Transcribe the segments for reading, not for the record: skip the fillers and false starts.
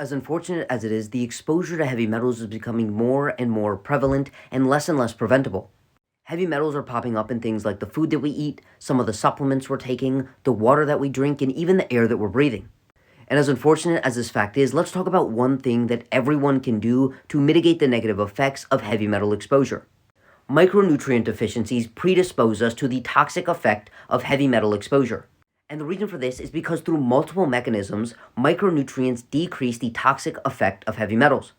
As unfortunate as it is, the exposure to heavy metals is becoming more and more prevalent and less preventable. Heavy metals are popping up in things like the food that we eat, some of the supplements we're taking, the water that we drink, and even the air that we're breathing. And as unfortunate as this fact is, let's talk about one thing that everyone can do to mitigate the negative effects of heavy metal exposure. Micronutrient deficiencies predispose us to the toxic effect of heavy metal exposure. And the reason for this is because through multiple mechanisms, micronutrients decrease the toxic effect of heavy metals.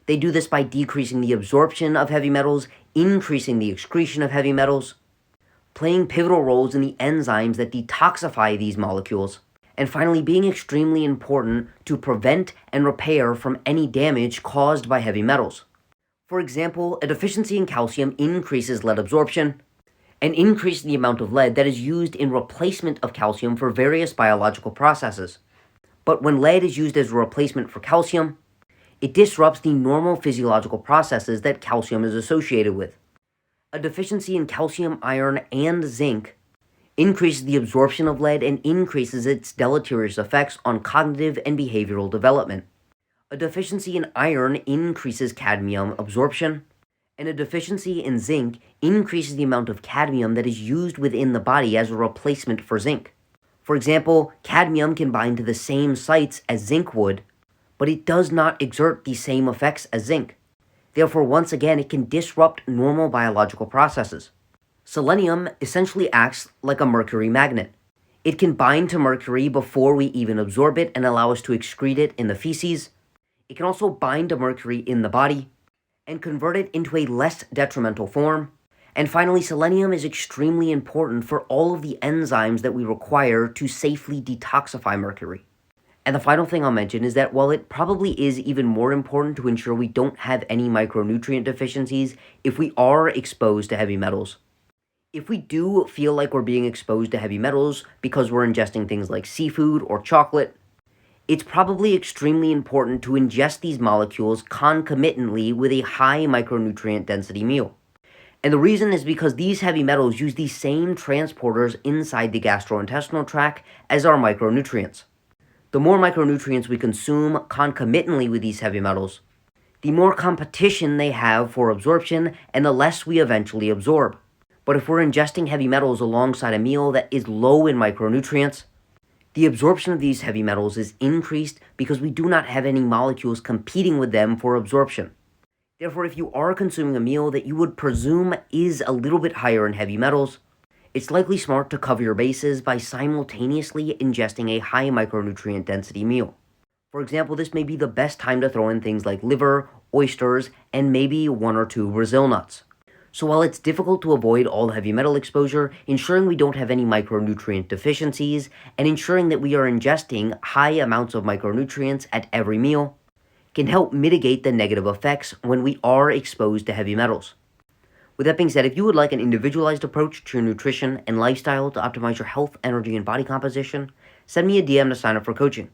They do this by decreasing the absorption of heavy metals, increasing the excretion of heavy metals, playing pivotal roles in the enzymes that detoxify these molecules, and finally being extremely important to prevent and repair from any damage caused by heavy metals. For example, a deficiency in calcium increases lead absorption, and increases the amount of lead that is used in replacement of calcium for various biological processes. But when lead is used as a replacement for calcium, it disrupts the normal physiological processes that calcium is associated with. A deficiency in calcium, iron, and zinc increases the absorption of lead and increases its deleterious effects on cognitive and behavioral development. A deficiency in iron increases cadmium absorption, and a deficiency in zinc increases the amount of cadmium that is used within the body as a replacement for zinc. For example, cadmium can bind to the same sites as zinc would, but it does not exert the same effects as zinc. Therefore, once again, it can disrupt normal biological processes. Selenium essentially acts like a mercury magnet. It can bind to mercury before we even absorb it and allow us to excrete it in the feces. It can also bind to mercury in the body and convert it into a less detrimental form. And finally, selenium is extremely important for all of the enzymes that we require to safely detoxify mercury. And the final thing I'll mention is that while it probably is even more important to ensure we don't have any micronutrient deficiencies if we are exposed to heavy metals, if we do feel like we're being exposed to heavy metals because we're ingesting things like seafood or chocolate, it's probably extremely important to ingest these molecules concomitantly with a high micronutrient density meal. And the reason is because these heavy metals use the same transporters inside the gastrointestinal tract as our micronutrients. The more micronutrients we consume concomitantly with these heavy metals, the more competition they have for absorption and the less we eventually absorb. But if we're ingesting heavy metals alongside a meal that is low in micronutrients, the absorption of these heavy metals is increased because we do not have any molecules competing with them for absorption. Therefore, if you are consuming a meal that you would presume is a little bit higher in heavy metals, it's likely smart to cover your bases by simultaneously ingesting a high micronutrient density meal. For example, this may be the best time to throw in things like liver, oysters, and maybe 1 or 2 Brazil nuts. So while it's difficult to avoid all heavy metal exposure, ensuring we don't have any micronutrient deficiencies, and ensuring that we are ingesting high amounts of micronutrients at every meal, can help mitigate the negative effects when we are exposed to heavy metals. With that being said, if you would like an individualized approach to your nutrition and lifestyle to optimize your health, energy, and body composition, send me a DM to sign up for coaching.